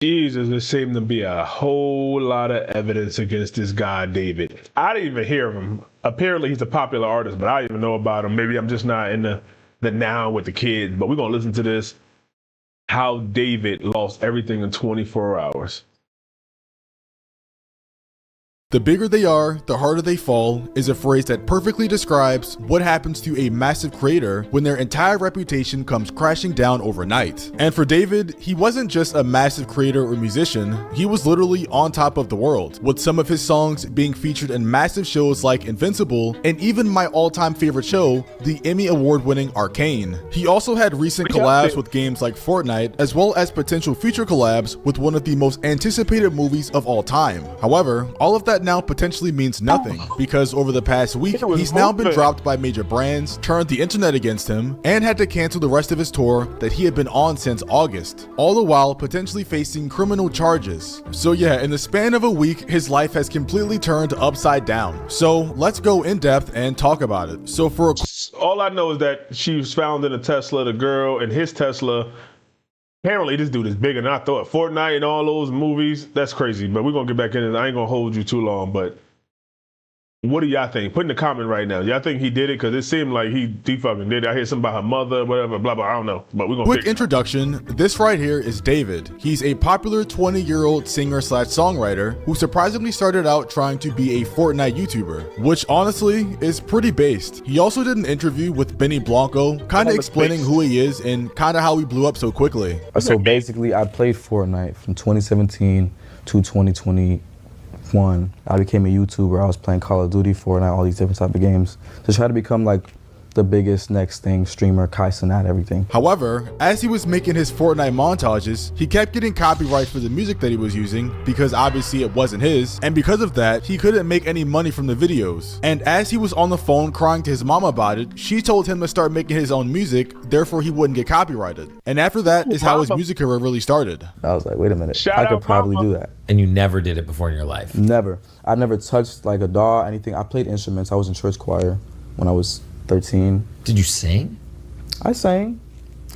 Jesus, there seemed to be a whole lot of evidence against this guy, David. I didn't even hear of him. Apparently, he's a popular artist, but I didn't even know about him. Maybe I'm just not in the now with the kids. But we're going to listen to this. How David lost everything in 24 hours. The bigger they are, the harder they fall is a phrase that perfectly describes what happens to a massive creator when their entire reputation comes crashing down overnight. And for David, he wasn't just a massive creator or musician, he was literally on top of the world, with some of his songs being featured in massive shows like Invincible, and even my all-time favorite show, the Emmy award-winning Arcane. He also had recent collabs with games like Fortnite, as well as potential future collabs with one of the most anticipated movies of all time. However, all of that now potentially means nothing, because over the past week, he's now been dropped by major brands, turned the internet against him, and had to cancel the rest of his tour that he had been on since August, all the while potentially facing criminal charges. So yeah, in the span of a week, his life has completely turned upside down. So let's go in depth and talk about it. So for all I know is that she was found in a Tesla, the girl, and his Tesla. Apparently, this dude is bigger than I thought. Fortnite and all those movies, that's crazy. But we're going to get back in it. I ain't going to hold you too long, but what do y'all think? Put in the comment right now. Y'all think he did it? Because it seemed like he fucking did it. I hear something about her mother, whatever, blah, blah. I don't know. But we're going to quick introduction. This right here is David. He's a popular 20-year-old singer/songwriter who surprisingly started out trying to be a Fortnite YouTuber, which honestly is pretty based. He also did an interview with Benny Blanco, kind of explaining who he is and kind of how he blew up so quickly. So basically, I played Fortnite from 2017 to 2021. I became a YouTuber. I was playing Call of Duty, Fortnite, all these different type of games to try to become like the biggest next thing, streamer, Kai Cenat, everything. However, as he was making his Fortnite montages, he kept getting copyright for the music that he was using because obviously it wasn't his, and because of that, he couldn't make any money from the videos. And as he was on the phone crying to his mom about it, she told him to start making his own music, therefore he wouldn't get copyrighted. And after that is how his music career really started. I was like, wait a minute, I could probably do that. And you never did it before in your life? Never. I never touched like a DAW, anything. I played instruments. I was in church choir when I was 13. Did you sing? I sang.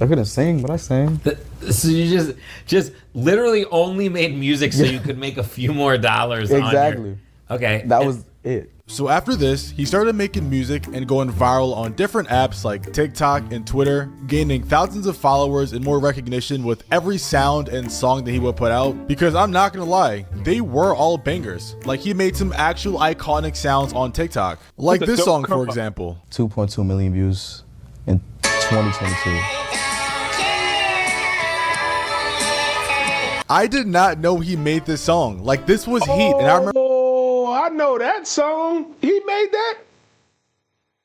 I couldn't sing, but I sang. So you just literally only made music so you could make a few more dollars. Exactly. Okay. That was it. So after this, he started making music and going viral on different apps like TikTok and Twitter, gaining thousands of followers and more recognition with every sound and song that he would put out. Because I'm not gonna lie, they were all bangers. Like he made some actual iconic sounds on TikTok. Like this song, for example. 2.2 million views in 2022. I did not know he made this song. Like this was heat, and I remember. I know that song. He made that?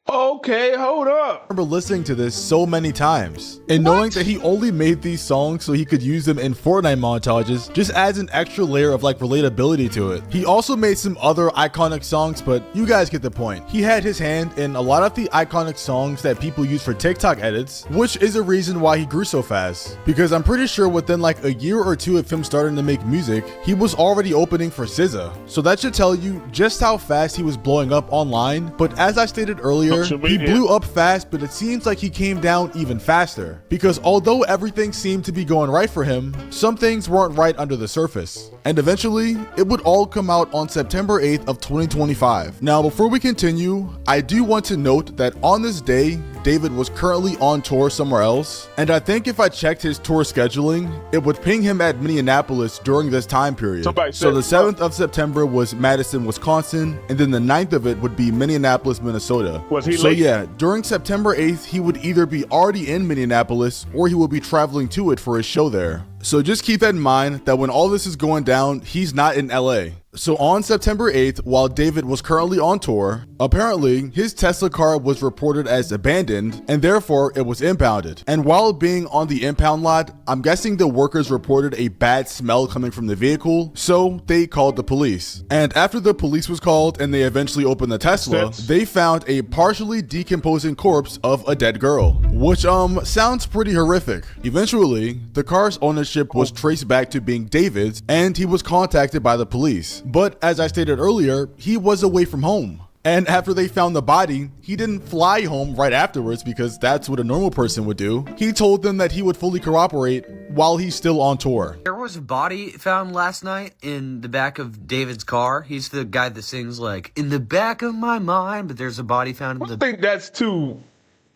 Okay, hold up. I remember listening to this so many times and knowing that he only made these songs so he could use them in Fortnite montages just adds an extra layer of like relatability to it. He also made some other iconic songs, but you guys get the point. He had his hand in a lot of the iconic songs that people use for TikTok edits, which is a reason why he grew so fast. Because I'm pretty sure within like a year or two of him starting to make music, he was already opening for SZA. So that should tell you just how fast he was blowing up online. But as I stated earlier, he blew up fast, but it seems like he came down even faster. Because although everything seemed to be going right for him, some things weren't right under the surface. And eventually, it would all come out on September 8th of 2025. Now, before we continue, I do want to note that on this day, David was currently on tour somewhere else, and I think if I checked his tour scheduling, it would ping him at Minneapolis during this time period. So the 7th of September was Madison, Wisconsin, and then the 9th of it would be Minneapolis, Minnesota. Was he so late? Yeah, during September 8th, he would either be already in Minneapolis or he would be traveling to it for his show there. So just keep that in mind that when all this is going down, he's not in LA. So on September 8th, while David was currently on tour, apparently his Tesla car was reported as abandoned and therefore it was impounded. And while being on the impound lot, I'm guessing the workers reported a bad smell coming from the vehicle, so they called the police. And after the police was called and they eventually opened the Tesla, they found a partially decomposing corpse of a dead girl, which sounds pretty horrific. Eventually, the car's ownership was traced back to being David's and he was contacted by the police. But as I stated earlier, he was away from home. And after they found the body, he didn't fly home right afterwards because that's what a normal person would do. He told them that he would fully cooperate while he's still on tour. There was a body found last night in the back of David's car. He's the guy that sings like, in the back of my mind, but there's a body found in the... I think that's too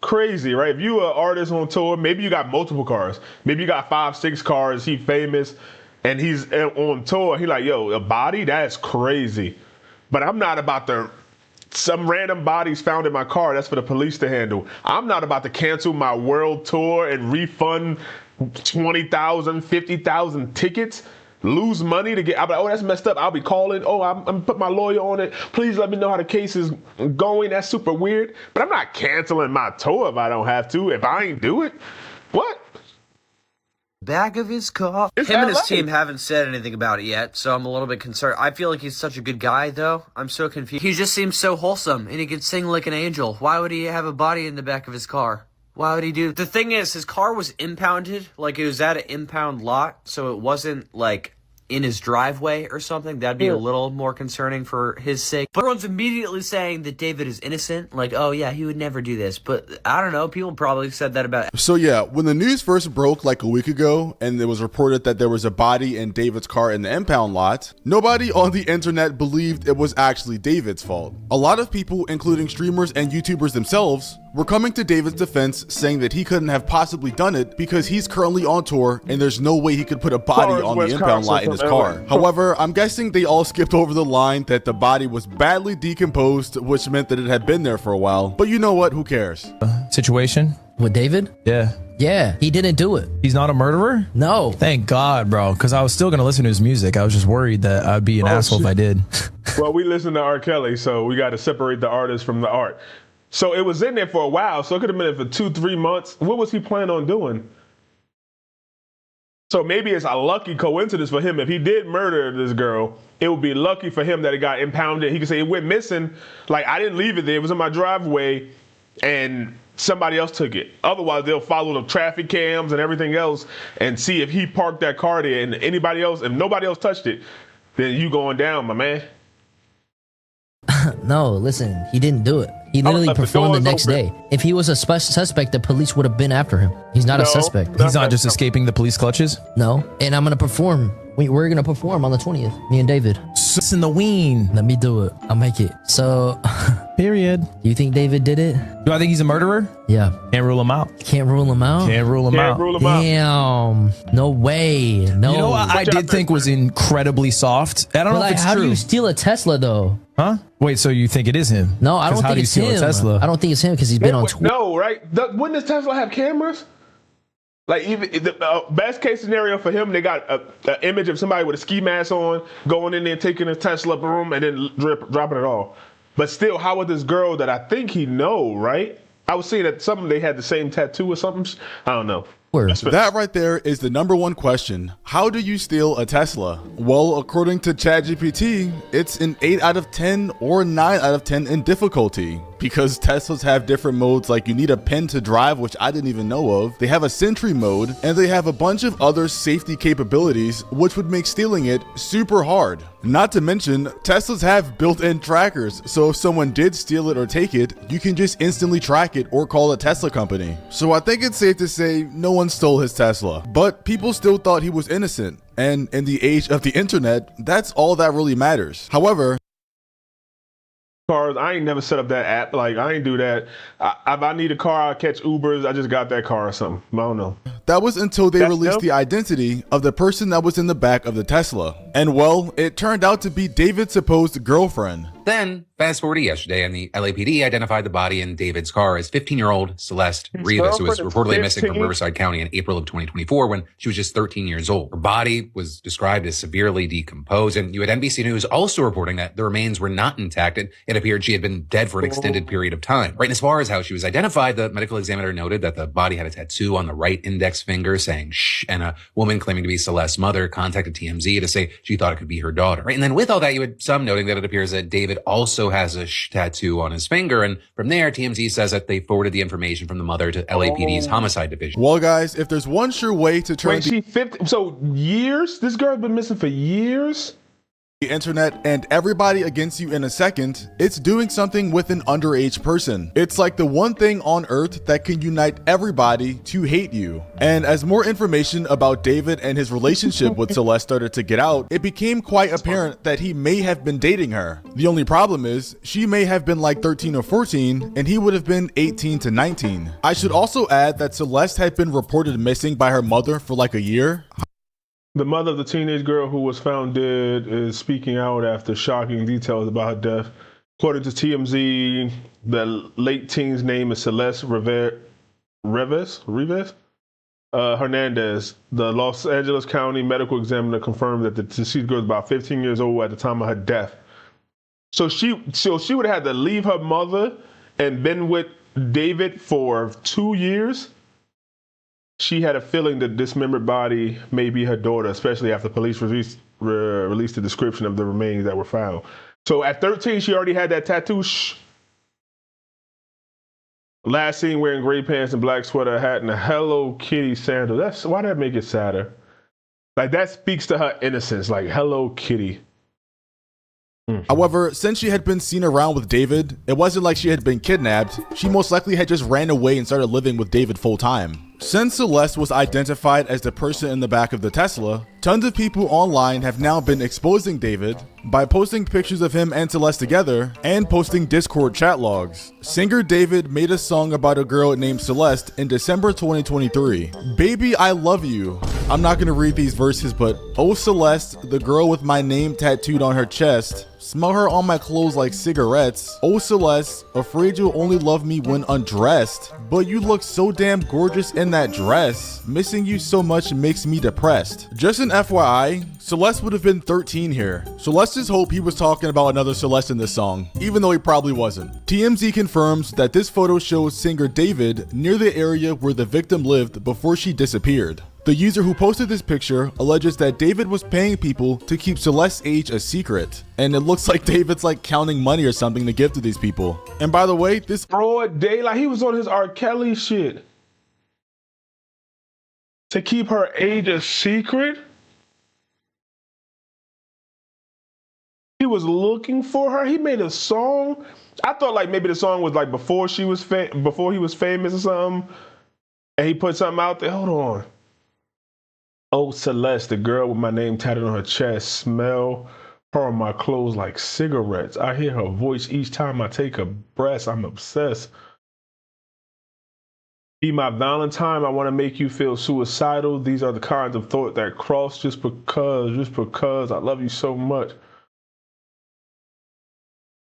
crazy, right? If you an artist on tour, maybe you got multiple cars. Maybe you got 5, 6 cars, he famous, and he's on tour. He like, yo, a body? That's crazy. But I'm not about to... Some random bodies found in my car, that's for the police to handle. I'm not about to cancel my world tour and refund 20,000, 50,000 tickets, lose money to get, I'll be like, oh, that's messed up. I'll be calling, oh, I'm put my lawyer on it. Please let me know how the case is going. That's super weird. But I'm not canceling my tour if I don't have to, if I ain't do it. What? Back of his car. It's Him and his LA. team haven't said anything about it yet, so I'm a little bit concerned. I feel like he's such a good guy, though. I'm so confused. He just seems so wholesome, and he can sing like an angel. Why would he have a body in the back of his car? Why would he do? The thing is, his car was impounded. Like, it was at an impound lot, so it wasn't, like, in his driveway or something. That'd be a little more concerning for his sake. But everyone's immediately saying that David is innocent. Like, oh, yeah, he would never do this. But I don't know. People probably said that about... So yeah, when the news first broke like a week ago and it was reported that there was a body in David's car in the impound lot, nobody on the internet believed it was actually David's fault. A lot of people, including streamers and YouTubers themselves, were coming to David's defense saying that he couldn't have possibly done it because he's currently on tour and there's no way he could put a body on the impound lot in his car. However, I'm guessing they all skipped over the line that the body was badly decomposed, which meant that it had been there for a while. But you know what? Who cares? Situation? With David? Yeah. Yeah, he didn't do it. He's not a murderer? No. Thank God, bro, because I was still going to listen to his music. I was just worried that I'd be an asshole if I did. Well, we listen to R. Kelly, so we got to separate the artist from the art. So it was in there for a while, so it could have been there for 2-3 months. What was he planning on doing? So maybe it's a lucky coincidence for him. If he did murder this girl, it would be lucky for him that it got impounded. He could say it went missing. Like, I didn't leave it there. It was in my driveway, and somebody else took it. Otherwise, they'll follow the traffic cams and everything else and see if he parked that car there and anybody else, if nobody else touched it, then you going down, my man. No, listen, he didn't do it. He literally performed the next day. If he was a suspect, the police would have been after him. He's not a suspect. He's not just escaping the police clutches? No, and I'm going to perform. We're going to perform on the 20th, me and David. Sus in the ween. Let me do it. I'll make it. So, period. You think David did it? Do I think he's a murderer? Yeah. Can't rule him out. Can't rule him out? Can't rule him out. Rule him out. Damn. No way. No. You know what I did think was incredibly soft? I don't know if it's how true. do you steal a Tesla, though? Huh? Wait, so you think it is him? No, I don't how think do you it's steal him. a Tesla? I don't think it's him because he's been on Twitter. No, right? Wouldn't this Tesla have cameras? Like, even the best case scenario for him, they got an image of somebody with a ski mask on, going in there, taking a Tesla boom, and then dropping it off. But still, how would this girl that I think he know, right? I was seeing that some of them, they had the same tattoo or something. I don't know. That right there is the #1 question. How do you steal a Tesla? Well, according to ChatGPT, it's an 8 out of 10 or 9 out of 10 in difficulty. Because Teslas have different modes, like you need a pen to drive, which I didn't even know of. They have a Sentry mode, and they have a bunch of other safety capabilities, which would make stealing it super hard. Not to mention, Teslas have built-in trackers, so if someone did steal it or take it, you can just instantly track it or call a Tesla company. So I think it's safe to say no one stole his Tesla, but people still thought he was innocent. And in the age of the internet, that's all that really matters. However, cars, I ain't never set up that app. Like, I ain't do that. If I need a car, I catch Ubers. I just got that car or something. I don't know. That was until they released the identity of the person that was in the back of the Tesla. And well, it turned out to be David's supposed girlfriend. Then, fast forward to yesterday, and the LAPD identified the body in David's car as 15-year-old Celeste Rivas, who was reportedly missing from Riverside County in April of 2024 when she was just 13 years old. Her body was described as severely decomposed, and you had NBC News also reporting that the remains were not intact, and it appeared she had been dead for an extended period of time. Right, and as far as how she was identified, the medical examiner noted that the body had a tattoo on the right index finger saying shh, and a woman claiming to be Celeste's mother contacted TMZ to say she thought it could be her daughter. Right, and then with all that, you had some noting that it appears that David also has a tattoo on his finger, and from there, TMZ says that they forwarded the information from the mother to LAPD's homicide division. Well, guys, if there's one sure way to turn... Wait, she 50? So years? This girl's been missing for years? the internet and everybody against you in a second, it's doing something with an underage person. It's like the one thing on earth that can unite everybody to hate you. And as more information about David and his relationship with Celeste started to get out, it became quite apparent that he may have been dating her. The only problem is, she may have been like 13 or 14, and he would have been 18 to 19. I should also add that Celeste had been reported missing by her mother for like a year. The mother of the teenage girl who was found dead is speaking out after shocking details about her death. According to TMZ, the late teen's name is Celeste Rivas Hernandez. The Los Angeles County medical examiner confirmed that the deceased girl was about 15 years old at the time of her death. So she would have had to leave her mother and been with David for 2 years. She had a feeling that dismembered body may be her daughter, especially after police released the description of the remains that were found. So at 13, she already had that tattoo. Last seen wearing gray pants and black sweater, hat, and a Hello Kitty sandal. Why did that make it sadder? Like, that speaks to her innocence, like Hello Kitty. However, since she had been seen around with David, it wasn't like she had been kidnapped. She most likely had just ran away and started living with David full time. Since Celeste was identified as the person in the back of the Tesla, tons of people online have now been exposing David by posting pictures of him and Celeste together and posting Discord chat logs. Singer David made a song about a girl named Celeste in December 2023. Baby, I love you. I'm not gonna read these verses, but oh Celeste, the girl with my name tattooed on her chest, smell her on my clothes like cigarettes. Oh Celeste, afraid you'll only love me when undressed, but you look so damn gorgeous in that dress. Missing you so much makes me depressed. Just an FYI, Celeste would have been 13 here, so let's just hope he was talking about another Celeste in this song, even though he probably wasn't. TMZ confirms that this photo shows singer David near the area where the victim lived before she disappeared. The user who posted this picture alleges that David was paying people to keep Celeste's age a secret, and it looks like David's like counting money or something to give to these people. And by the way, this broad daylight, he was on his R. Kelly shit. To keep her age a secret? He was looking for her. He made a song. I thought like maybe the song was like before he was famous or something, and he put something out there. Hold on. Oh Celeste, the girl with my name tatted on her chest, smell her on my clothes like cigarettes. I hear her voice each time I take a breath. I'm obsessed. Be my Valentine. I want to make you feel suicidal. These are the kinds of thoughts that cross just because I love you so much.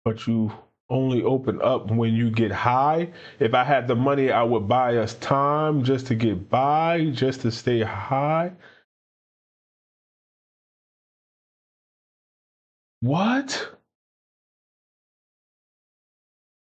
But you only open up when you get high. If I had the money, I would buy us time just to get by, just to stay high. What?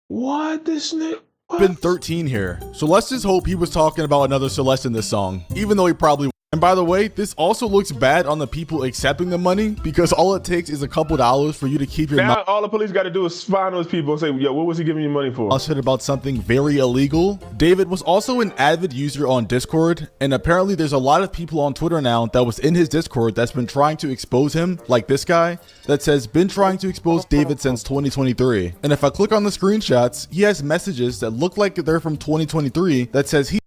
What? This nigga? been 13 here, so let's just hope he was talking about another Celeste in this song, even though he probably. And by the way, this also looks bad on the people accepting the money, because all it takes is a couple dollars for you to keep your mouth. All the police got to do is find those people and say, yo, what was he giving you money for? Shit about something very illegal. David was also an avid user on Discord, and apparently there's a lot of people on Twitter now that was in his Discord that's been trying to expose him, like this guy that says been trying to expose David since 2023. And if I click on the screenshots, he has messages that look like they're from 2023 that says he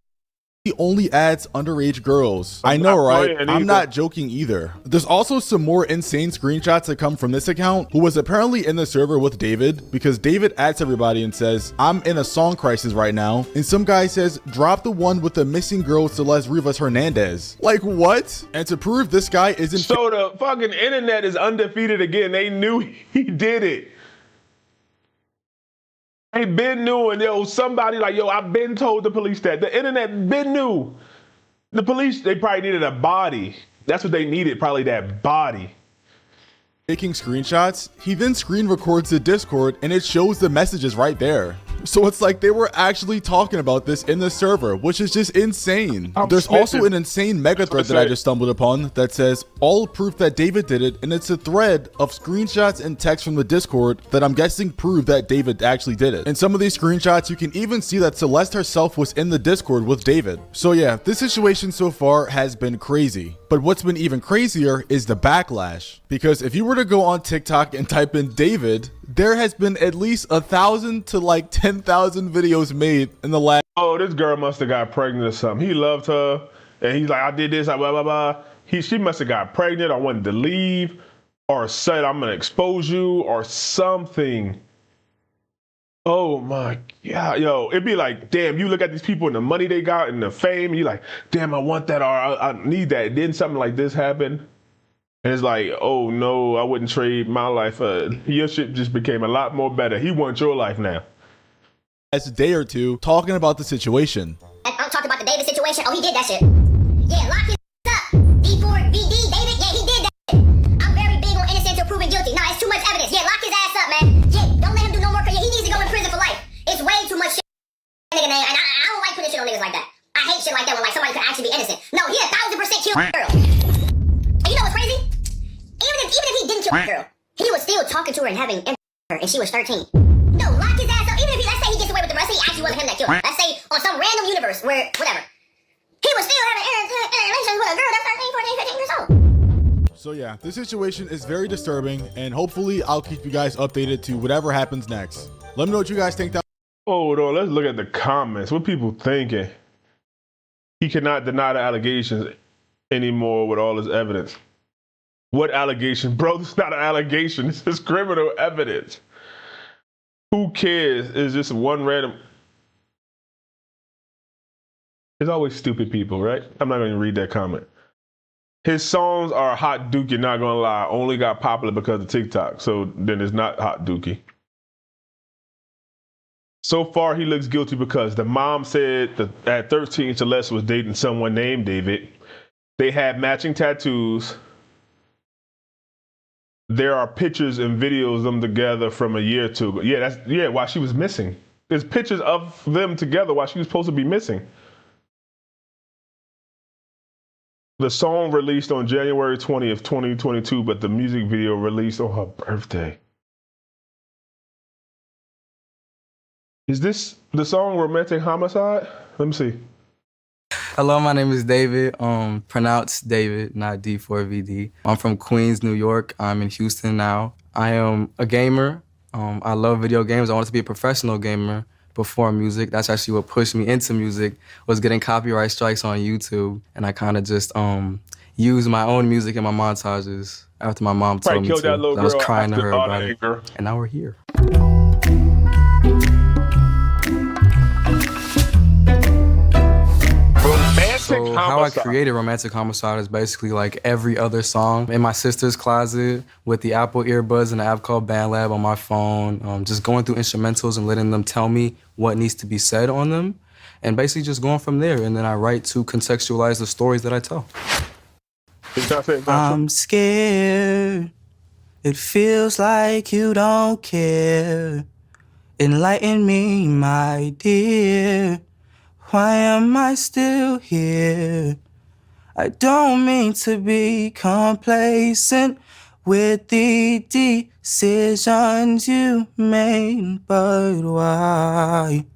only adds underage girls. I know, right? I'm not joking either. There's also some more insane screenshots that come from this account, who was apparently in the server with David, because David adds everybody and says, I'm in a song crisis right now. And some guy says, drop the one with the missing girl, Celeste Rivas Hernandez. Like, what? And to prove this guy isn't— So the fucking internet is undefeated again. They knew he did it. They been knew, and yo, somebody like, yo, I've been told the police that. The internet been knew. The police, they probably needed a body. That's what they needed, probably that body. Taking screenshots, he then screen records the Discord and it shows the messages right there. So it's like they were actually talking about this in the server, which is just insane. There's also an insane mega thread that I just stumbled upon that says all proof that David did it, and it's a thread of screenshots and text from the Discord that I'm guessing prove that David actually did it. In some of these screenshots, you can even see that Celeste herself was in the Discord with David. So yeah, this situation so far has been crazy. But what's been even crazier is the backlash. Because if you were to go on TikTok and type in David, there has been at least 1,000 to like 10,000 videos made in the last. Oh, this girl must have got pregnant or something. He loved her, and he's like, I did this, blah, blah, blah. She must have got pregnant or wanted to leave or said, I'm going to expose you or something. Oh my God, yo, it'd be like, damn, you look at these people and the money they got and the fame, and you're like, damn, I want that or I need that. Then something like this happened. And it's like, oh no, I wouldn't trade my life. Your shit just became a lot more better. He wants your life now. As a day or two, talking about the situation. I'm talking about the David situation. Oh, he did that shit. Yeah, lock his up. D4vd's, David, yeah, he did that shit. I'm very big on innocent until proven guilty. Nah, it's too much evidence. Yeah, lock his ass up, man. Yeah, don't let him do no more. Yeah, he needs to go in prison for life. It's way too much shit. Nigga name, and I don't like putting shit on niggas like that. I hate shit like that when like somebody could actually be innocent. No, he 1,000% killed the girl. And you know what's crazy? Even if he didn't kill the girl, he was still talking to her and having her, and she was 13. No, lock his ass up. Even if let's say he gets away with the rest, he actually wasn't him that killed her. Let's say on some random universe where whatever, he was still having relations with a girl that's 13, 14, 15 years old. So yeah, this situation is very disturbing, and hopefully I'll keep you guys updated to whatever happens next. Let me know what you guys think. Hold on, let's look at the comments. What people thinking? He cannot deny the allegations anymore with all his evidence. What allegation? Bro, this is not an allegation. This is criminal evidence. Who cares? It's just one random. There's always stupid people, right? I'm not going to read that comment. His songs are hot dookie, not going to lie. Only got popular because of TikTok. So then it's not hot dookie. So far, he looks guilty because the mom said that at 13, Celeste was dating someone named David. They had matching tattoos. There are pictures and videos of them together from a year or two ago. Yeah, while she was missing. There's pictures of them together while she was supposed to be missing. The song released on January 20th, 2022, but the music video released on her birthday. Is this the song Romantic Homicide? Let me see. Hello, my name is David, pronounced David, not D4vd. I'm from Queens, New York. I'm in Houston now. I am a gamer. I love video games. I wanted to be a professional gamer before music. That's actually what pushed me into music, was getting copyright strikes on YouTube. And I kind of just used my own music in my montages after my mom told me to. That little I was girl crying to her all about that it. anger. And now we're here. So how I created Romantic Homicide is basically like every other song in my sister's closet with the Apple earbuds and an app called BandLab on my phone, just going through instrumentals and letting them tell me what needs to be said on them, and basically just going from there. And then I write to contextualize the stories that I tell. I'm scared. It feels like you don't care. Enlighten me, my dear. Why am I still here? I don't mean to be complacent with the decisions you made, but why?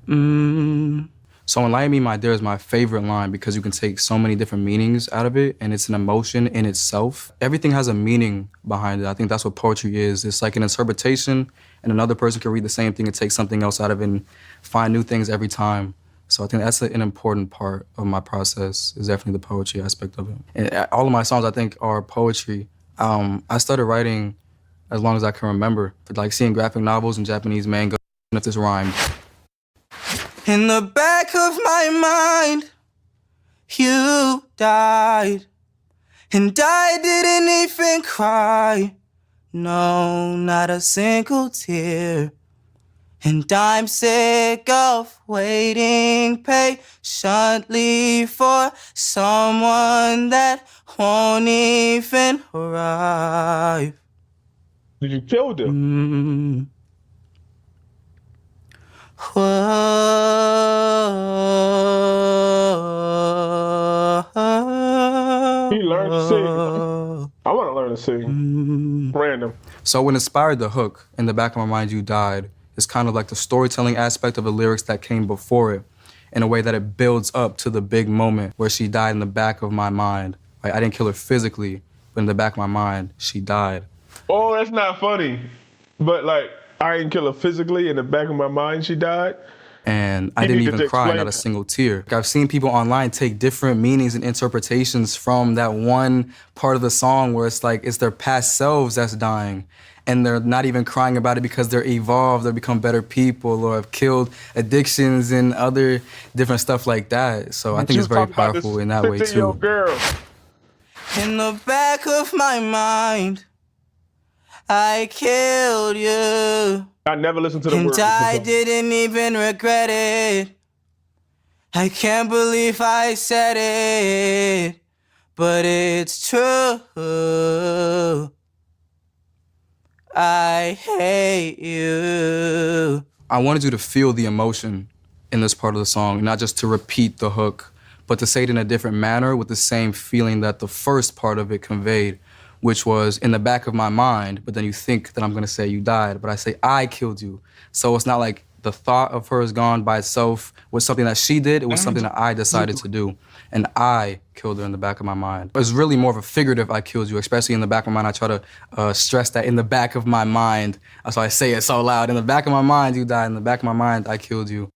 So Enlighten Me, my dear is my favorite line because you can take so many different meanings out of it, and it's an emotion in itself. Everything has a meaning behind it. I think that's what poetry is. It's like an interpretation, and another person can read the same thing and take something else out of it and find new things every time. So I think that's an important part of my process, is definitely the poetry aspect of it. And all of my songs, I think, are poetry. I started writing as long as I can remember, like seeing graphic novels and Japanese manga, if this rhymed. In the back of my mind, you died, and I didn't even cry. No, not a single tear. And I'm sick of waiting patiently for someone that won't even arrive. Did you kill them? Whoa. He learned to sing. I want to learn to sing. Random. So what inspired the hook, In the Back of My Mind You Died, is kind of like the storytelling aspect of the lyrics that came before it. in a way that it builds up to the big moment where she died in the back of my mind. Like, I didn't kill her physically, but in the back of my mind, she died. Oh, that's not funny. But like, I didn't kill her physically, in the back of my mind, she died. And I didn't even cry, not a single tear. I've seen people online take different meanings and interpretations from that one part of the song where it's like it's their past selves that's dying. And they're not even crying about it because they're evolved or become better people or have killed addictions and other different stuff like that. So I think it's very powerful in that way too. Girl. In the back of my mind, I killed you. I never listened to the words. And I didn't even regret it. I can't believe I said it, but it's true. I hate you. I wanted you to feel the emotion in this part of the song, not just to repeat the hook, but to say it in a different manner with the same feeling that the first part of it conveyed, which was in the back of my mind, but then you think that I'm gonna say you died, but I say I killed you. So it's not like the thought of her is gone by itself was something that she did, it was something that I decided to do. And I killed her in the back of my mind. It's really more of a figurative I killed you, especially in the back of my mind. I try to stress that in the back of my mind. That's why I say it so loud. In the back of my mind, you died. In the back of my mind, I killed you.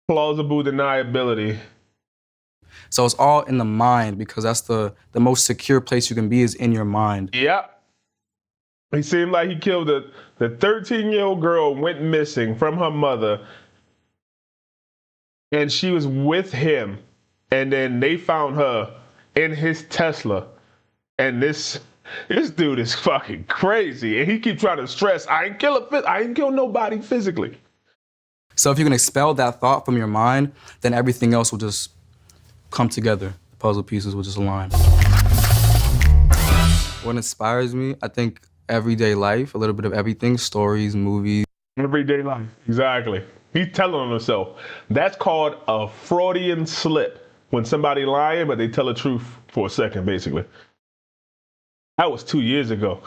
Plausible deniability. So it's all in the mind because that's the most secure place you can be is in your mind. Yep. He seemed like he killed the 13-year-old girl, went missing from her mother, and she was with him. And then they found her in his Tesla. And this dude is fucking crazy. And he keeps trying to stress, I ain't kill nobody physically. So if you can expel that thought from your mind, then everything else will just come together. The puzzle pieces will just align. What inspires me, I think everyday life, a little bit of everything, stories, movies. Everyday life, exactly. He's telling on himself. That's called a Freudian slip. When somebody lying, but they tell the truth for a second, basically. That was 2 years ago.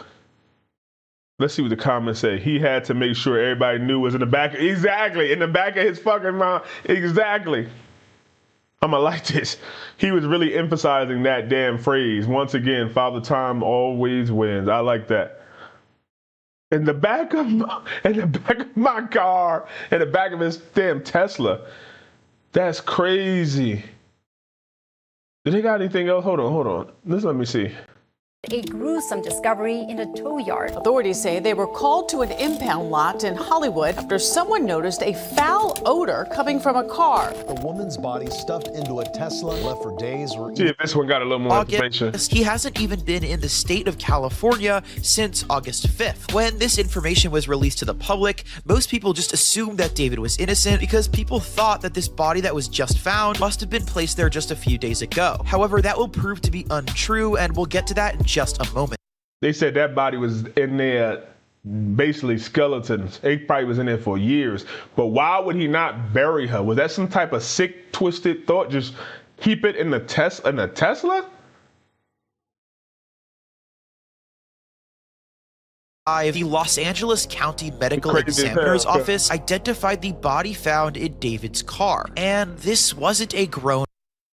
Let's see what the comments say. He had to make sure everybody knew was in the back. Exactly, in the back of his fucking mind. Exactly. I'ma like this. He was really emphasizing that damn phrase. Once again, Father Time always wins. I like that. In the back of my car, in the back of his damn Tesla. That's crazy. Do they got anything else? Hold on. Let me see. A gruesome discovery in a tow yard. Authorities say they were called to an impound lot in Hollywood after someone noticed a foul odor coming from a car. The woman's body stuffed into a Tesla, left for days. See if this one got a little more information. He hasn't even been in the state of California since August 5th. When this information was released to the public, most people just assumed that David was innocent because people thought that this body that was just found must have been placed there just a few days ago. However, that will prove to be untrue, and we'll get to that in just a moment. They said that body was in there, basically skeletons. It probably was in there for years. But why would he not bury her? Was that some type of sick, twisted thought? Just keep it in the Tesla? The Los Angeles County Medical Examiner's Office identified the body found in David's car. And this wasn't a grown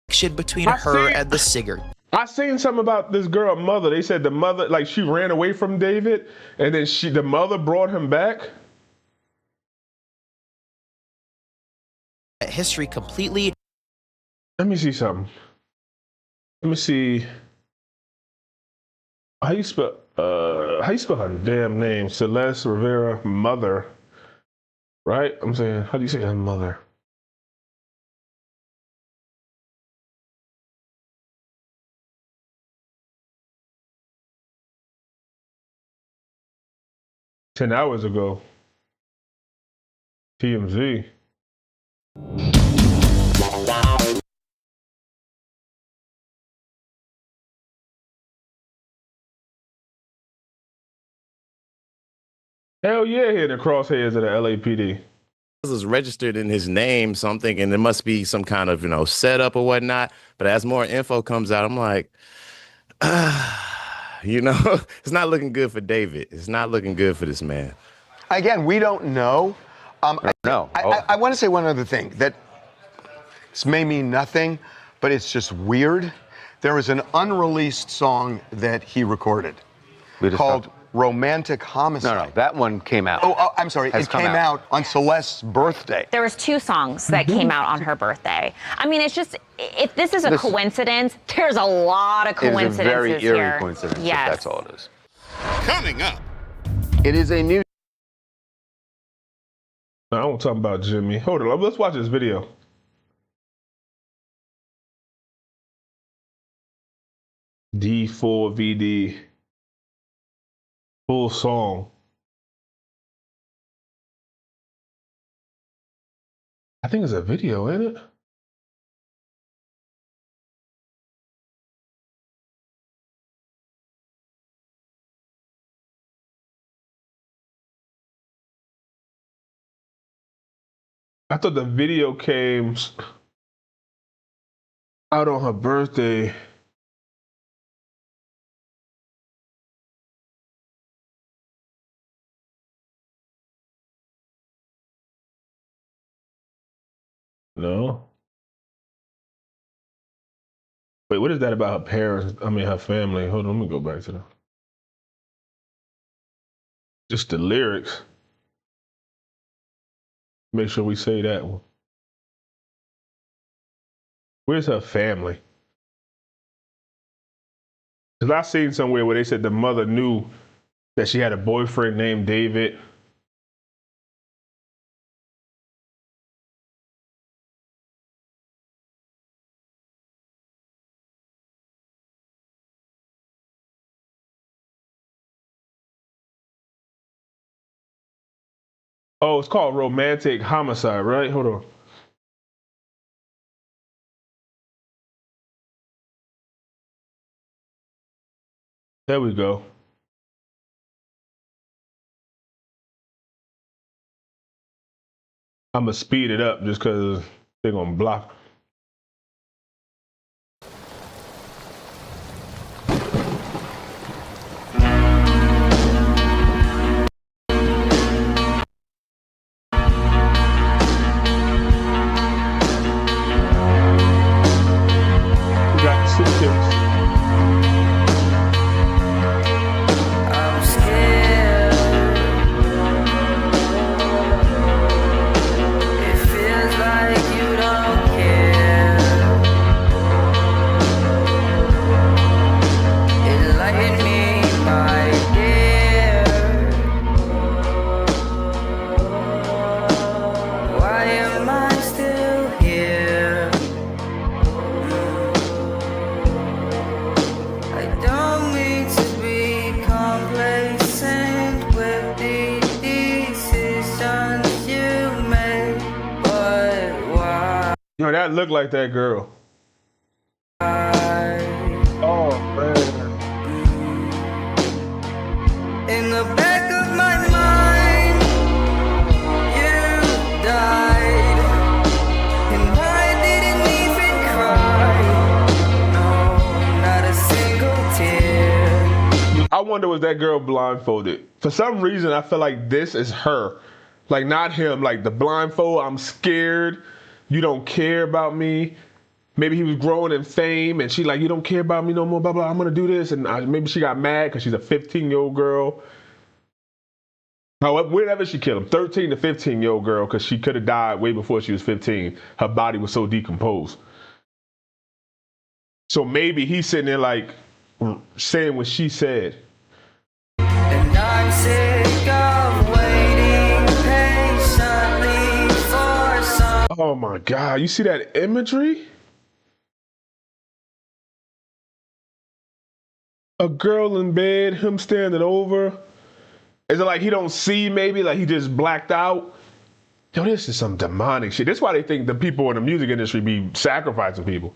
connection between her and the singer. I seen something about this girl mother. They said the mother, like she ran away from David, and then the mother brought him back. History completely. Let me see something. Let me see. How you spell her damn name? Celeste Rivera, mother. Right? I'm saying, how do you say her mother? $10 hours ago. TMZ. Hell yeah, here in the crosshairs of the LAPD. This is registered in his name, so I'm thinking there must be some kind of, setup or whatnot. But as more info comes out, I'm like, it's not looking good for David. It's not looking good for this man. Again, we don't know. I want to say one other thing, that This may mean nothing, but it's just weird. There is an unreleased song that he recorded called Romantic Homicide. No, that one came out. Oh, I'm sorry. It came out on Celeste's birthday. There was 2 songs that came out on her birthday. I mean, it's just, if this is a coincidence, there's a lot of coincidences here. It is a very eerie coincidence, yes. if that's all it is. Coming up. It is a new... I don't talk about Jimmy. Hold on, let's watch this video. D4vd. Full song. I think it's a video, ain't it? I thought the video came out on her birthday. No. Wait, what is that about her parents? I mean, her family. Hold on, let me go back to them. Just the lyrics. Make sure we say that one. Where's her family? Because I seen somewhere where they said the mother knew that she had a boyfriend named David. Oh, it's called Romantic Homicide, right? Hold on. There we go. I'm going to speed it up just because they're going to block. Yo, that looked like that girl. Oh, man. In the back of my mind, you died, and I didn't even cry. No, not a single tear. I wonder, was that girl blindfolded? For some reason, I feel like this is her. Like, not him. Like, the blindfold, I'm scared. You don't care about me. Maybe he was growing in fame and she like, you don't care about me no more, blah, blah, I'm gonna do this. And maybe she got mad because she's a 15-year-old girl. However, whenever she killed him, 13 to 15-year-old girl, because she could have died way before she was 15. Her body was so decomposed. So maybe he's sitting there like saying what she said. And I'm sick of waiting patiently for some. Oh my God, you see that imagery? A girl in bed, him standing over. Is it like he don't see maybe, like he just blacked out? Yo, this is some demonic shit. That's why they think the people in the music industry be sacrificing people.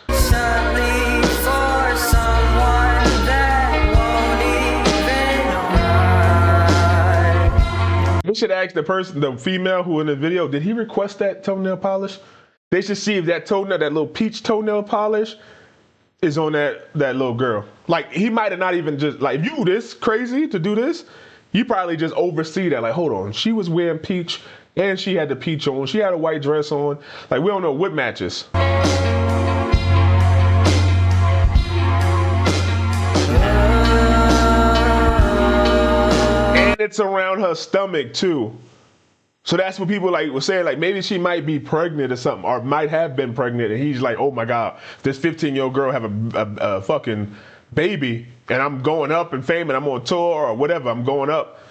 Patiently for someone that won't even We should ask the person, the female who in the video, did he request that toenail polish? They should see if that toenail, that little peach toenail polish is on that little girl. Like, he might have not even just, like, if you this crazy to do this, you probably just oversee that. Like, hold on, she was wearing peach And she had the peach on. She had a white dress on. Like, we don't know what matches. And it's around her stomach, too. So that's what people like were saying, like maybe she might be pregnant or something, or might have been pregnant, and he's like, oh my God, this 15-year-old girl have a fucking baby, and I'm going up in fame, and I'm on tour or whatever, I'm going up.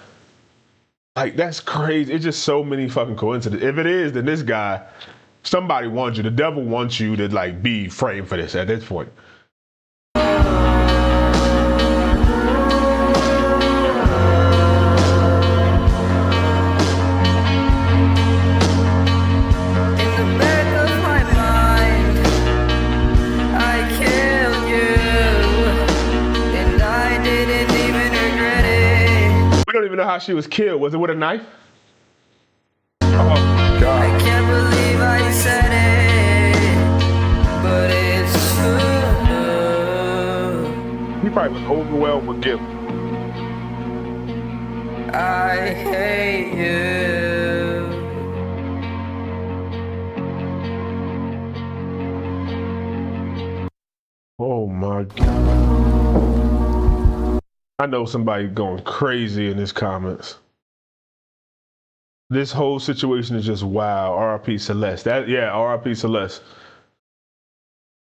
Like, that's crazy. It's just so many fucking coincidences. If it is, then this guy, somebody wants you. The devil wants you to like be framed for this at this point. We don't even know how she was killed. Was it with a knife? Oh, God. I can't believe I said it, but it's true. He probably was overwhelmed with guilt. I hate you. Oh my God. I know somebody going crazy in his comments. This whole situation is just wow. R.I.P. Celeste. R.I.P. Celeste.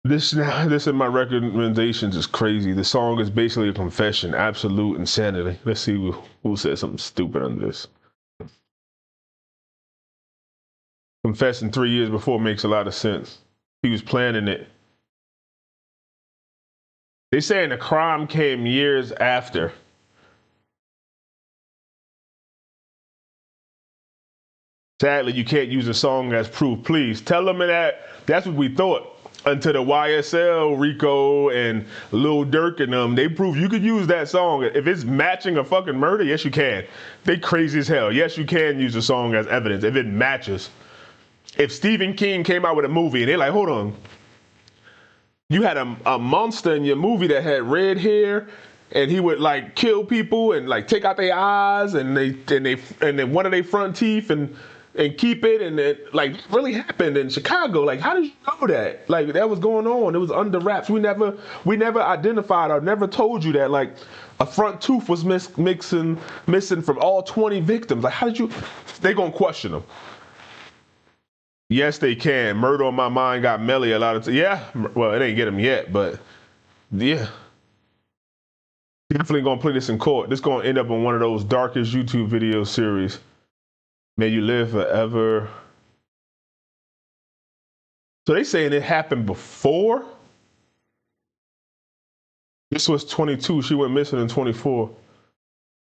This in my recommendations is crazy. The song is basically a confession, absolute insanity. Let's see who said something stupid on this. Confessing 3 years before makes a lot of sense. He was planning it. They saying the crime came years after. Sadly, you can't use a song as proof. Please tell them that. That's what we thought until the YSL, Rico, and Lil Durk and them. They prove you could use that song if it's matching a fucking murder. Yes, you can. They crazy as hell. Yes, you can use a song as evidence if it matches. If Stephen King came out with a movie and they're like, hold on. You had a monster in your movie that had red hair, and he would like kill people and like take out their eyes and then one of their front teeth and keep it, and it like really happened in Chicago. Like, how did you know that? Like, that was going on. It was under wraps. We never identified or never told you that like a front tooth was missing from all 20 victims. Like, how did you? They gonna question them. Yes, they can. Murder on My Mind got Melly a lot of times. Yeah, well, it ain't get him yet, but yeah. Definitely gonna play this in court. This gonna end up in one of those darkest YouTube video series. May you live forever. So they saying it happened before? This was 22. She went missing in 24.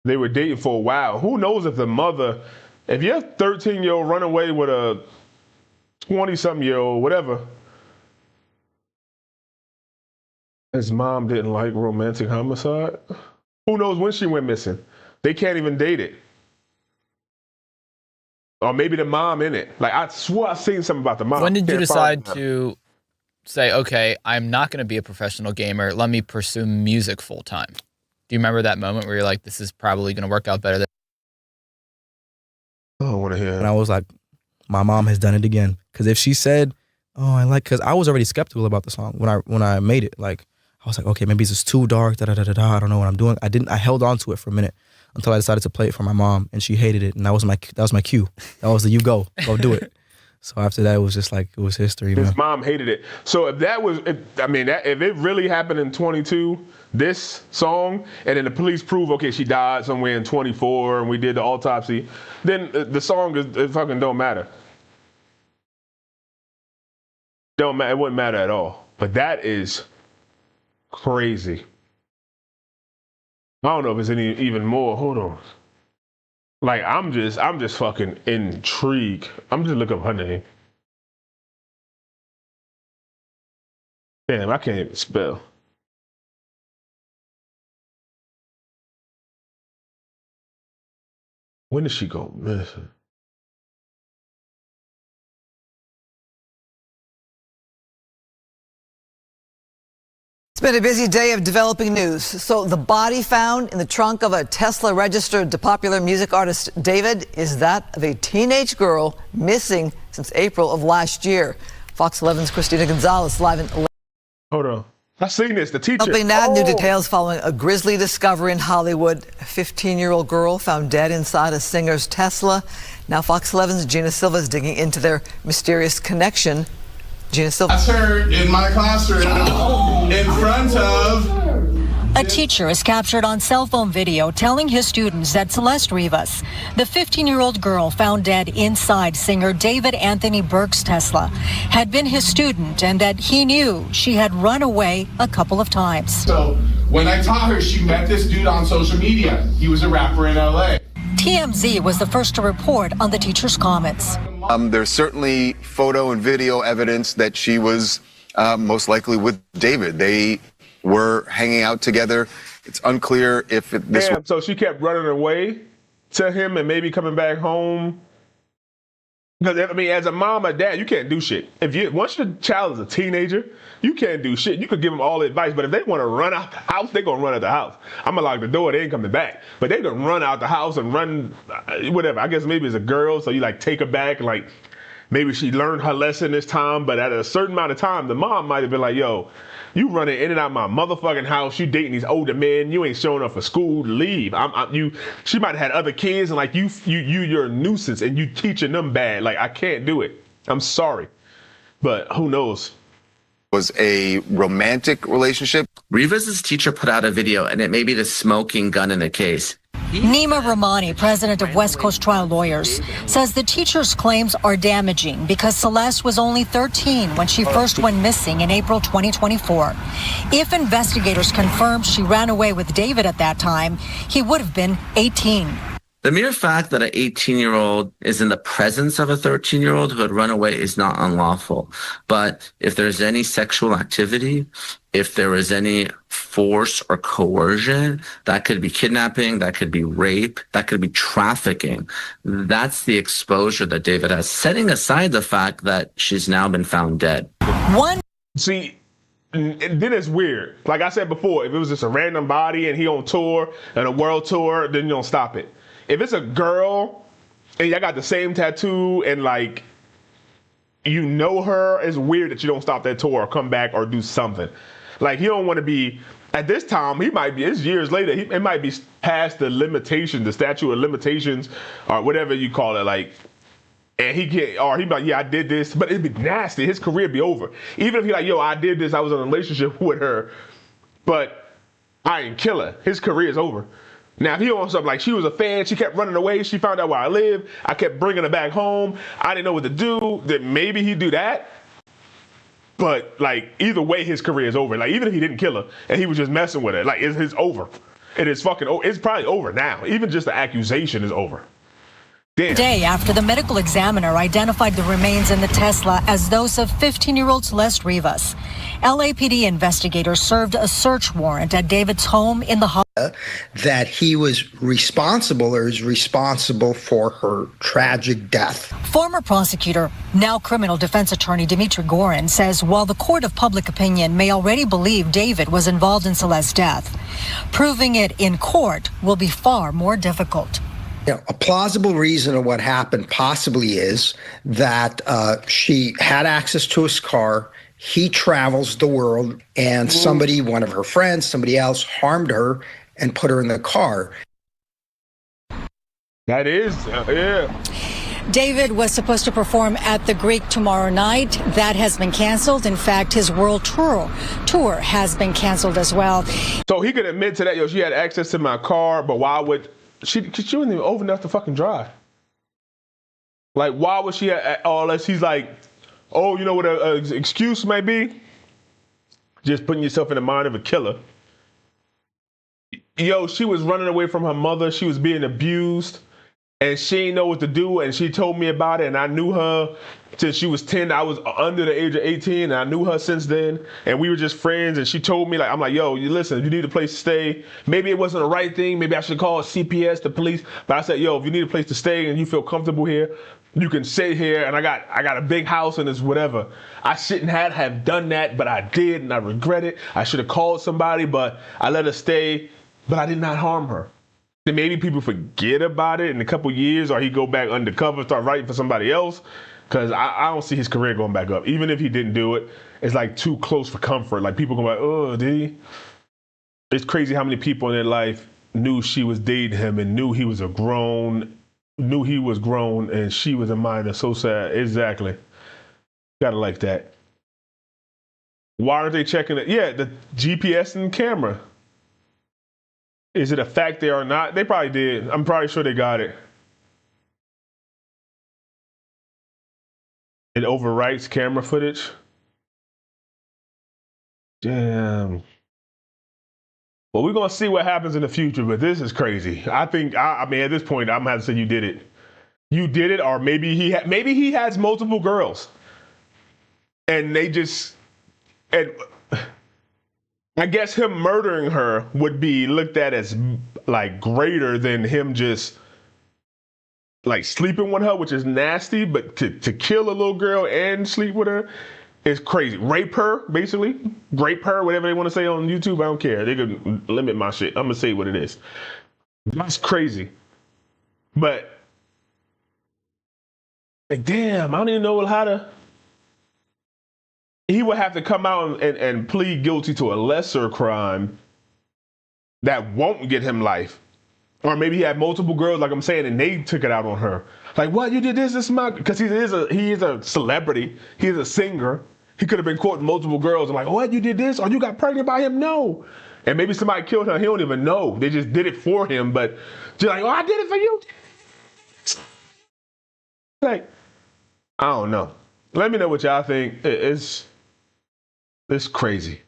They were dating for a while. Who knows if the mother, if your 13-year-old run away with a 20-something-year-old, whatever. His mom didn't like romantic homicide. Who knows when she went missing? They can't even date it. Or maybe the mom in it. Like, I swore I seen something about the mom. When did you decide to say, okay, I'm not going to be a professional gamer. Let me pursue music full time? Do you remember that moment where you're like, this is probably going to work out better than... I don't want to hear it. And I was like, my mom has done it again. Because if she said, oh, because I was already skeptical about the song when I made it. Like, I was like, okay, maybe it's just too dark, I don't know what I'm doing. I held on to it for a minute until I decided to play it for my mom, and she hated it, and that was my cue. That was the you go do it. So after that, it was just like, it was history. His man. mom hated it. So if that was, if it really happened in 22, this song, and then the police prove, okay, she died somewhere in 24, and we did the autopsy, then the song it fucking don't matter. Don't matter. It wouldn't matter at all. But that is crazy. I don't know if it's any even more. Hold on. Like, I'm just fucking intrigued. I'm just looking up her name. Damn, I can't even spell. When did she go missing? It's been a busy day of developing news. So the body found in the trunk of a Tesla registered to popular music artist David is that of a teenage girl missing since April of last year. Fox 11's Christina Gonzalez live in... Hold on. I seen this, the teacher. Jumping now, new details following a grisly discovery in Hollywood. A 15-year-old girl found dead inside a singer's Tesla. Now Fox 11's Gina Silva is digging into their mysterious connection. Gina Silva. That's her in my classroom in front of... A teacher is captured on cell phone video telling his students that Celeste Rivas, the 15-year-old girl found dead inside singer David Anthony Burke's Tesla, had been his student and that he knew she had run away a couple of times. So when I taught her, she met this dude on social media. He was a rapper in LA. TMZ was the first to report on the teacher's comments. There's certainly photo and video evidence that she was most likely with David. They were hanging out together. It's unclear if this. Damn, so she kept running away to him and maybe coming back home. Because I mean, as a mom or dad, you can't do shit. Once your child is a teenager, you can't do shit. You could give them all advice, but if they want to run out the house, they're gonna run out the house. I'm gonna lock the door. They ain't coming back. But they gonna run out the house and run whatever. I guess maybe it's a girl, so you like take her back, like maybe she learned her lesson this time. But at a certain amount of time, the mom might have been like, "Yo, you running in and out my motherfucking house. You dating these older men. You ain't showing up for school. Leave." She might have had other kids, and like you're a nuisance, and you teaching them bad. Like I can't do it. I'm sorry, but who knows? Was a romantic relationship. Rivas' teacher put out a video, and it may be the smoking gun in the case. Nima Rahmani, president of West Coast Trial Lawyers, says the teacher's claims are damaging because Celeste was only 13 when she first went missing in April 2024. If investigators confirm she ran away with David at that time, he would have been 18. The mere fact that an 18-year-old is in the presence of a 13-year-old who had run away is not unlawful. But if there's any sexual activity, if there is any force or coercion, that could be kidnapping, that could be rape, that could be trafficking. That's the exposure that David has, setting aside the fact that she's now been found dead. See, and then it's weird. Like I said before, if it was just a random body and he on tour and a world tour, then you don't stop it. If it's a girl and y'all got the same tattoo and like you know her, it's weird that you don't stop that tour or come back or do something. Like he don't want to be at this time. He might be. It's years later. It might be past the limitation, the statute of limitations, or whatever you call it. Like, and he can't, or he be like, yeah, I did this, but it'd be nasty. His career be over. Even if he like, yo, I did this. I was in a relationship with her, but I didn't kill her. His career is over. Now, if he wants something like she was a fan, she kept running away, she found out where I live, I kept bringing her back home, I didn't know what to do, then maybe he'd do that. But, like, either way, his career is over. Like, even if he didn't kill her and he was just messing with her, like, it's over. It is fucking over. It's probably over now. Even just the accusation is over. Damn. Day after the medical examiner identified the remains in the Tesla as those of 15-year-old Celeste Rivas. LAPD investigators served a search warrant at David's home in the that he was responsible or is responsible for her tragic death. Former prosecutor, now criminal defense attorney Dimitri Gorin says while the court of public opinion may already believe David was involved in Celeste's death, proving it in court will be far more difficult. A plausible reason of what happened possibly is that she had access to his car. He travels the world and somebody, one of her friends, somebody else harmed her and put her in the car. That is, yeah. David was supposed to perform at the Greek tomorrow night. That has been canceled. In fact, his world tour has been canceled as well. So he could admit to that, yo, she had access to my car, but why would she wasn't even old enough to fucking drive. Like, why would she all this? He's like, oh, you know what an excuse may be? Just putting yourself in the mind of a killer. Yo, she was running away from her mother. She was being abused. and she didn't know what to do, and she told me about it, and I knew her since she was 10. I was under the age of 18, and I knew her since then, and we were just friends, and she told me, like, I'm like, yo, you listen, you need a place to stay. Maybe it wasn't the right thing. Maybe I should call CPS, the police. But I said, yo, if you need a place to stay and you feel comfortable here, you can sit here, and I got a big house and it's whatever. I shouldn't have done that, but I did, and I regret it. I should have called somebody, but I let her stay, but I did not harm her. Then maybe people forget about it in a couple years, or he go back undercover, start writing for somebody else. Because I don't see his career going back up. Even if he didn't do it, it's like too close for comfort. Like people go like, oh, did he? It's crazy how many people in their life knew she was dating him and knew he was grown, and she was a minor. So sad. Exactly. Gotta like that. Why aren't they checking it? Yeah, the GPS and camera. Is it a fact they are not? They probably did. I'm probably sure they got it. It overwrites camera footage. Damn. Well, we're gonna see what happens in the future, but this is crazy. I think, I mean, at this point, I'm gonna have to say you did it. You did it, or maybe he has multiple girls, and they just, and I guess him murdering her would be looked at as like greater than him just like sleeping with her, which is nasty, but to kill a little girl and sleep with her is crazy. Rape her, basically. Rape her, whatever they want to say on YouTube, I don't care. They could limit my shit. I'm going to say what it is. That's crazy. But, like, damn, I don't even know how to. He would have to come out and plead guilty to a lesser crime that won't get him life. Or maybe he had multiple girls, like I'm saying, and they took it out on her. Like, what? You did this? This is my... Because he is a celebrity. He's a singer. He could have been courting multiple girls and like, what? You did this? Or you got pregnant by him? No. And maybe somebody killed her. He don't even know. They just did it for him. But just like, oh, I did it for you. Like, I don't know. Let me know what y'all think. It's crazy.